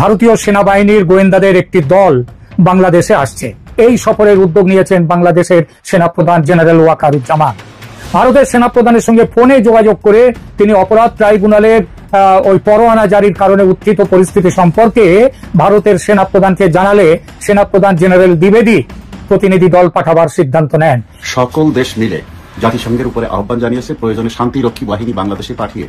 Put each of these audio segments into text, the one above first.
ভারতীয় সেনাবাহিনীর গোয়েন্দাদের একটি দল বাংলাদেশে আসছে। এই সফরের উদ্যোগ নিয়েছেন বাংলাদেশের সেনাপ্রধান জেনারেল ওয়াকারুজ্জামান। ভারতের সেনাপ্রধানের সঙ্গে ফোনে যোগাযোগ করে তিনি অপরাধ ট্রাইব্যুনালের ওই পরোয়ানা জারির কারণে উত্থিত পরিস্থিতি সম্পর্কে ভারতের সেনাপ্রধানকে জানালে সেনাপ্রধান জেনারেল দ্বিবেদী প্রতিনিধি দল পাঠাবার সিদ্ধান্ত নেন। সকল দেশ মিলে জাতিসংঘের উপরে আহ্বান জানিয়েছে প্রয়োজনে শান্তিরক্ষী বাহিনী বাংলাদেশে পাঠিয়ে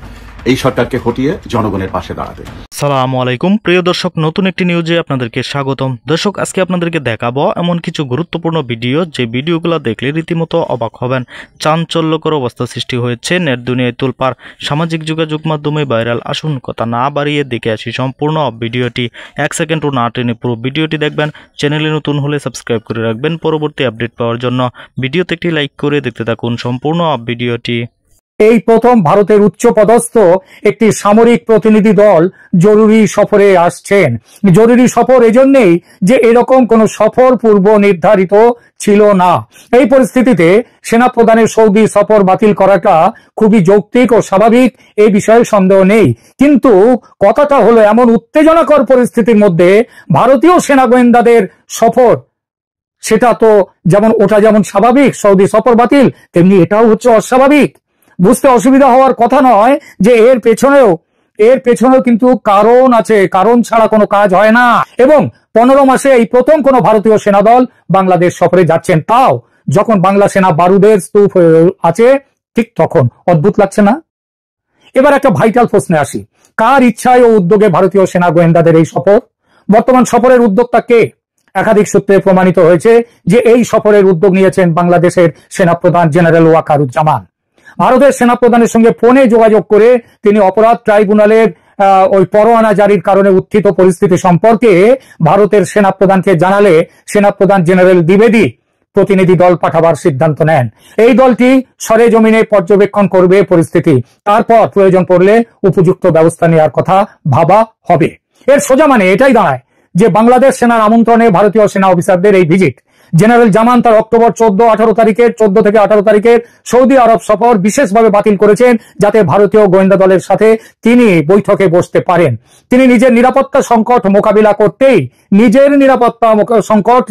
এই সরকারকে হটিয়ে জনগণের পাশে দাঁড়াতে। সালামু আলাইকুম প্রিয় দর্শক, নতুন একটি নিউজে আপনাদেরকে স্বাগতম। দর্শক, আজকে আপনাদেরকে দেখাবো এমন কিছু গুরুত্বপূর্ণ ভিডিও যে ভিডিওগুলো দেখলে রীতিমতো অবাক হবেন। চাঞ্চল্যকর অবস্থা সৃষ্টি হয়েছে, নেট দুনিয়ায় তোলপাড়, সামাজিক যোগাযোগ মাধ্যমে ভাইরাল। আসুন কথা না বাড়িয়ে দেখে আসি সম্পূর্ণ ভিডিওটি। 1 সেকেন্ডও না টেনে পুরো ভিডিওটি দেখবেন। চ্যানেলে নতুন হলে সাবস্ক্রাইব করে রাখবেন পরবর্তী আপডেট পাওয়ার জন্য। ভিডিওতে একটি লাইক করে দেখতে থাকুন সম্পূর্ণ ভিডিওটি। এই প্রথম ভারতের উচ্চপদস্থ একটি সামরিক প্রতিনিধি দল জরুরি সফরে আসছেন। জরুরি সফর এজন্যই যে এরকম কোন সফর পূর্ব নির্ধারিত ছিল না। এই পরিস্থিতিতে সেনাপ্রধানের সৌদি সফর বাতিল করাটা খুবই যৌক্তিক ও স্বাভাবিক, এই বিষয়ে সন্দেহ নেই। কিন্তু কথাটা হলো এমন উত্তেজনাকর পরিস্থিতির মধ্যে ভারতীয় সেনা গোয়েন্দাদের সফর, সেটা তো ওটা যেমন স্বাভাবিক সৌদি সফর বাতিল, তেমনি এটাও হচ্ছে অস্বাভাবিক। বুঝতে অসুবিধা হওয়ার কথা নয় যে এর পেছনেও কিন্তু কারণ আছে, কারণ ছাড়া কোনো কাজ হয় না। এবং 15 মাসে এই প্রথম কোন ভারতীয় সেনা দল বাংলাদেশ সফরে যাচ্ছেন, তাও যখন বাংলা সেনা বারুদের স্তূপ হয়ে আছে ঠিক তখন। অদ্ভুত লাগছে না? এবার একটা ভাইটাল প্রশ্নে আসি, কার ইচ্ছায় ও উদ্যোগে ভারতীয় সেনা গোয়েন্দাদের এই সফর? বর্তমান সফরের উদ্যোক্তা কে? একাধিক সূত্রে প্রমাণিত হয়েছে যে এই সফরের উদ্যোগ নিয়েছেন বাংলাদেশের সেনাপ্রধান জেনারেল ওয়াকারুজ্জামান। ভারতের সেনাপ্রধানের সঙ্গে ফোনে যোগাযোগ করে তিনি অপরাধ ট্রাইব্যুনালের ওই পরোয়ানা জারির কারণে উত্থিত পরিস্থিতি সম্পর্কে ভারতের সেনাপ্রধানকে জানালে সেনাপ্রধান জেনারেল দ্বিবেদী প্রতিনিধি দল পাঠাবার সিদ্ধান্ত নেন। এই দলটি সরেজমিনে পর্যবেক্ষণ করবে পরিস্থিতি, তারপর প্রয়োজন পড়লে উপযুক্ত ব্যবস্থা নেওয়ার কথা ভাবা হবে। এর সোজা মানে এটাই দাঁড়ায় যে বাংলাদেশ সেনার আমন্ত্রণে ভারতীয় সেনা অফিসারদের এই ভিজিট। জেনারেল জামান তার অক্টোবর 14 থেকে 18 তারিখের সৌদি আরব সফর বিশেষভাবে বাতিল করেছেন, যাতে ভারতীয় গোয়েন্দা দলের সাথে তিনি বৈঠকে বসতে পারেন। তিনি নিজের নিরাপত্তা সংকট মোকাবিলা করতেই,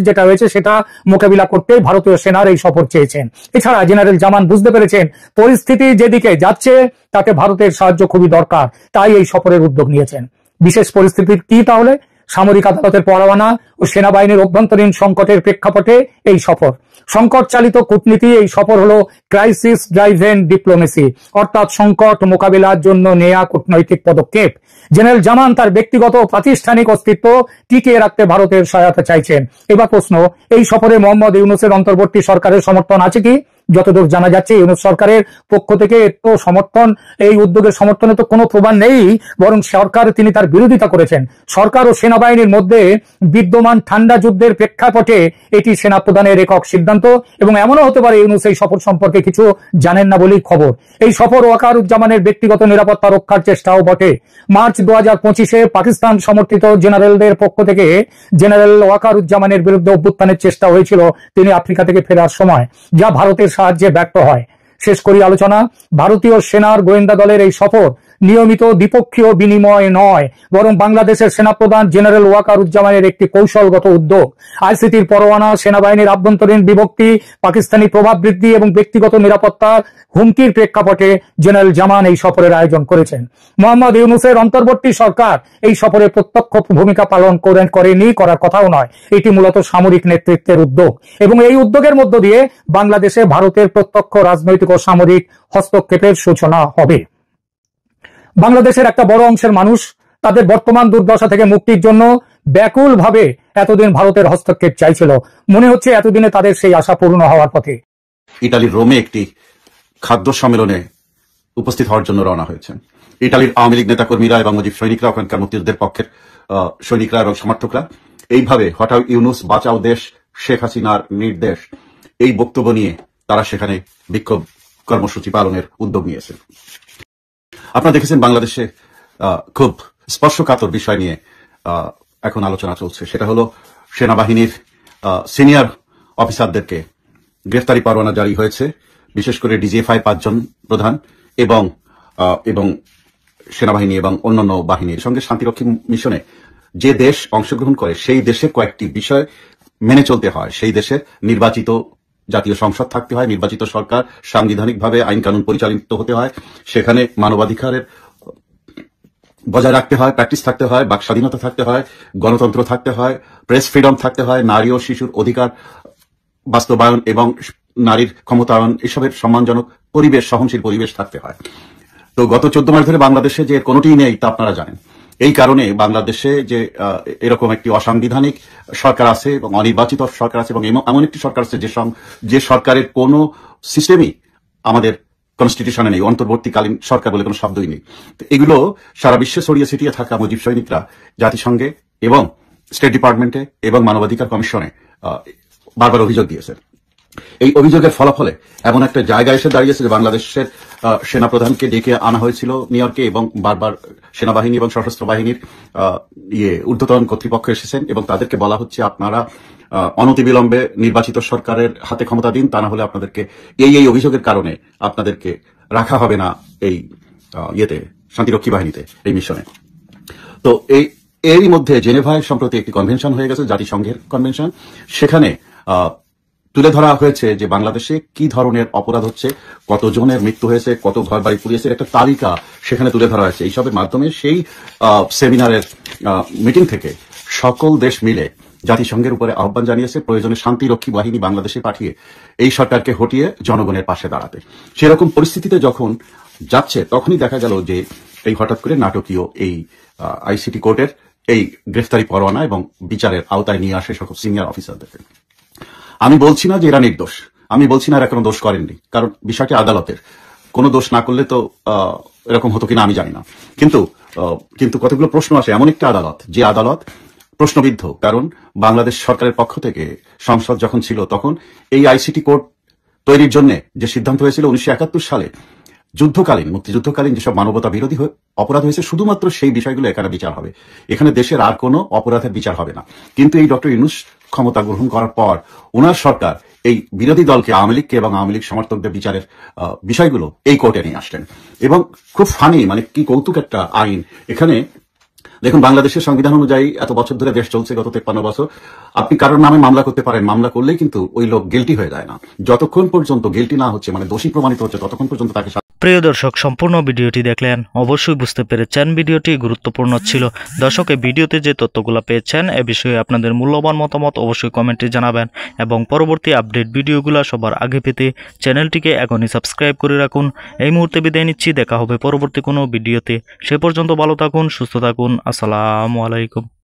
যেটা হয়েছে সেটা মোকাবিলা করতেই ভারতীয় সেনার এই সফর চেয়েছেন। এছাড়া জেনারেল জামান বুঝতে পেরেছেন পরিস্থিতি যেদিকে যাচ্ছে তাতে ভারতের সাহায্য খুবই দরকার, তাই এই সফরের উদ্যোগ নিয়েছেন। বিশেষ পরিস্থিতির কি তাহলে? সামরিক আদালতের পরোয়ানা ও সেনাবাহিনীর অভ্যন্তরীণ সংকটের প্রেক্ষাপটে এই সফর। সংকট চালিত কূটনীতি। এই সফর হলো ক্রাইসিস ড্রাইভেন ডিপ্লোমেসি, অর্থাৎ সংকট মোকাবিলার জন্য নেয়া কূটনৈতিক পদক্ষেপ। জেনারেল জামান তার ব্যক্তিগত ও প্রাতিষ্ঠানিক অস্তিত্ব টিকিয়ে রাখতে ভারতের সহায়তা চাইছেন। এবার প্রশ্ন, এই সফরে মোহাম্মদ ইউনূসের অন্তর্বর্তী সরকারের সমর্থন আছে কি? যতদূর জানা যাচ্ছে ইউনূস সরকারের পক্ষ থেকে তো সমর্থন, এই উদ্যোগের সমর্থনে তো কোনো প্রমাণ নেই, বরং সরকার তিনি তার বিরোধিতা করেছেন। সরকার ও সেনাবাহিনীর মধ্যে বিদ্যমান ঠান্ডা যুদ্ধের প্রেক্ষাপটে এটি সেনাপ্রধানের একক সিদ্ধান্ত, এবং এমনও হতে পারে ইউনূস এই সফর সম্পর্কে কিছু জানেন না বলেই খবর। এই সফর ওয়াকারুজ্জামানের ব্যক্তিগত নিরাপত্তা রক্ষার চেষ্টাও বটে। মার্চ 2025-এ পাকিস্তান সমর্থিত জেনারেলদের পক্ষ থেকে জেনারেল ওয়াকারুজ্জামানের বিরুদ্ধে অভ্যুত্থানের চেষ্টা হয়েছিল তিনি আফ্রিকা থেকে ফেরার সময়, যা ভারতের সাহায্যে ব্যর্থ হয়। শেষ করি আলোচনা। ভারতীয় সেনার গোয়েন্দা দলের এই সফর নিয়মিত দ্বিপক্ষীয় বিনিময় নয়, বরং বাংলাদেশের সেনাপ্রধান জেনারেল ওয়াকারুজ্জামানের একটি কৌশলগত উদ্যোগ। আইসিটির পরোয়ানা, সেনাবাহিনীর আভ্যন্তরীণ বিভক্তি, পাকিস্তানি প্রভাব বৃদ্ধি এবং ব্যক্তিগত নিরাপত্তার হুমকির প্রেক্ষাপটে জেনারেল জামান এই সফরের আয়োজন করেছেন। মোহাম্মদ ইউনূসের অন্তর্বর্তী সরকার এই সফরে প্রত্যক্ষ ভূমিকা পালন করেনি, করার কথাও নয়। এটি মূলত সামরিক নেতৃত্বের উদ্যোগ, এবং এই উদ্যোগের মধ্য দিয়ে বাংলাদেশে ভারতের প্রত্যক্ষ রাজনৈতিক ও সামরিক হস্তক্ষেপের সূচনা হবে। বাংলাদেশের একটা বড় অংশের মানুষ তাদের বর্তমান দুর্দশা থেকে মুক্তির জন্য ব্যাকুলভাবে এতদিন ভারতের হস্তক্ষেপ চাইছিল। মনে হচ্ছে এতদিনে তাদের সেই আশা পূর্ণ হওয়ার পথে। ইটালির রোমে একটি খাদ্য সম্মেলনে উপস্থিত হওয়ার জন্য রওনা হয়েছেন। ইটালির আওয়ামী লীগ নেতাকর্মীরা এবং মুজিব সৈনিকরা, ওখানকার মুক্তিযুদ্ধের পক্ষের সৈনিকরা এবং সমর্থকরা এইভাবে হটাও ইউনূস, বাঁচাও দেশ, শেখ হাসিনার নির্দেশ, এই বক্তব্য নিয়ে তারা সেখানে বিক্ষোভ কর্মসূচি পালনের উদ্যোগ নিয়েছে। আপনারা দেখেছেন বাংলাদেশে খুব স্পর্শকাতর বিষয় নিয়ে এখন আলোচনা চলছে, সেটা হলো সেনাবাহিনীর সিনিয়র অফিসারদেরকে গ্রেফতারি পরোয়ানা জারি হয়েছে, বিশেষ করে ডিজিএফআই 5 জন প্রধান এবং সেনাবাহিনী এবং অন্যান্য বাহিনীর সঙ্গে শান্তিরক্ষী মিশনে যে দেশ অংশগ্রহণ করে সেই দেশের কয়েকটি বিষয় মেনে চলতে হয়। সেই দেশের নির্বাচিত জাতীয় সংসদ থাকতে হয়, নির্বাচিত সরকার, সাংবিধানিকভাবে আইন কানুন পরিচালিত হতে হয়, সেখানে মানবাধিকারের বজায় রাখতে হয়, প্র্যাকটিস থাকতে হয়, বাক স্বাধীনতা থাকতে হয়, গণতন্ত্র থাকতে হয়, প্রেস ফ্রিডম থাকতে হয়, নারী ও শিশুর অধিকার বাস্তবায়ন এবং নারীর ক্ষমতায়ন এসবের সম্মানজনক পরিবেশ, সহনশীল পরিবেশ থাকতে হয়। তো গত 14 মাস ধরে বাংলাদেশে যে কোনোটিই নেই তা আপনারা জানেন। এই কারণে বাংলাদেশে যে এরকম একটি অসাংবিধানিক সরকার আছে এবং অনির্বাচিত সরকার আছে এবং এমন একটি সরকার আছে যে সরকারের কোনো সিস্টেমই আমাদের কনস্টিটিউশনে নেই, অন্তর্বর্তীকালীন সরকার বলে কোনো শব্দই নেই। তো এগুলো সারা বিশ্বে ছড়িয়ে ছিটিয়ে থাকা মুজিব সৈনিকরা জাতিসংঘে এবং স্টেট ডিপার্টমেন্টে এবং মানবাধিকার কমিশনে বারবার অভিযোগ দিয়েছে। এই অভিযোগের ফলাফলে এমন একটা জায়গায় এসে দাঁড়িয়েছে যে বাংলাদেশের সেনাপ্রধানকে ডেকে আনা হয়েছিল নিউ ইয়র্কে এবং বারবার সেনাবাহিনী এবং সশস্ত্র বাহিনীর ঊর্ধ্বতন কর্তৃপক্ষ এসেছেন এবং তাদেরকে বলা হচ্ছে আপনারা অনতিবিলম্বে নির্বাচিত সরকারের হাতে ক্ষমতা দিন, তা না হলে আপনাদেরকে এই অভিযোগের কারণে আপনাদেরকে রাখা হবে না এই শান্তিরক্ষী বাহিনীতে, এই মিশনে। তো এরই মধ্যে জেনেভায় সম্প্রতি একটি কনভেনশন হয়ে গেছে, জাতিসংঘের কনভেনশন। সেখানে তুলে ধরা হয়েছে যে বাংলাদেশে কি ধরনের অপরাধ হচ্ছে, কতজনের মৃত্যু হয়েছে, কত ঘর বাড়ি পুড়িয়েছে, একটা তালিকা সেখানে তুলে ধরা হয়েছে। এইসবের মাধ্যমে সেই সেমিনারের মিটিং থেকে সকল দেশ মিলে জাতিসংঘের উপরে আহ্বান জানিয়েছে প্রয়োজনে শান্তিরক্ষী বাহিনী বাংলাদেশে পাঠিয়ে এই সরকারকে হটিয়ে জনগণের পাশে দাঁড়াতে। সেরকম পরিস্থিতিতে যখন যাচ্ছে তখনই দেখা গেল যে এই হঠাৎ করে নাটকীয় এই আইসিটি কোর্টের এই গ্রেফতারি পরোয়ানা এবং বিচারের আওতায় নিয়ে আসে সকল সিনিয়র অফিসারদেরকে। আমি বলছি না যে এরা নির্দোষ, আমি বলছি না এরা কোনো দোষ করেননি, কারণ বিষয়টি আদালতের। কোনো দোষ না করলে তো এরকম হতো কিনা আমি জানি না, কিন্তু কতগুলো প্রশ্ন আসে। এমন একটা আদালত যে আদালত প্রশ্নবিদ্ধ, কারণ বাংলাদেশ সরকারের পক্ষ থেকে সংসদ যখন ছিল তখন এই আইসিটি কোর্ট তৈরির জন্য যে সিদ্ধান্ত হয়েছিল 1971 সালে মুক্তিযুদ্ধকালীন যেসব মানবতা বিরোধী অপরাধ হয়েছে শুধুমাত্র সেই বিষয়গুলো এখানে বিচার হবে, এখানে দেশের আর কোনো অপরাধের বিচার হবে না। কিন্তু এই ডক্টর ইউনূস ক্ষমতা গ্রহণ করার পর ওনার সরকার এই বিরোধী দলকে, আওয়ামী লীগকে এবং আওয়ামী লীগ সমর্থকদের বিচারের বিষয়গুলো এই কোর্টে নিয়ে আসলেন। এবং খুব ফানি, মানে কি কৌতুক একটা আইন। এখানে দেখুন, বাংলাদেশের সংবিধান অনুযায়ী এত বছর ধরে দেশ চলছে, গত 53 বছর, আপনি কারোর নামে মামলা করতে পারেন, মামলা করলেই কিন্তু ওই লোক গিল্টি হয়ে যায় না। যতক্ষণ পর্যন্ত গিল্টি না হচ্ছে, মানে দোষী প্রমাণিত হচ্ছে, ততক্ষণ পর্যন্ত তাকে। প্রিয় দর্শক, সম্পূর্ণ ভিডিওটি দেখলেন, অবশ্যই বুঝতে পেরেছেন ভিডিওটি গুরুত্বপূর্ণ ছিল। দর্শক, এই ভিডিওতে যে তথ্যগুলো পেয়েছেন এ বিষয়ে আপনাদের মূল্যবান মতামত অবশ্যই কমেন্টে জানাবেন এবং পরবর্তী আপডেট ভিডিওগুলো সবার আগে পেতে চ্যানেলটিকে এখনই সাবস্ক্রাইব করে রাখুন। এই মুহূর্তে বিদায় নিচ্ছি, দেখা হবে পরবর্তী কোনো ভিডিওতে। সে পর্যন্ত ভালো থাকুন, সুস্থ থাকুন। আসসালামু আলাইকুম।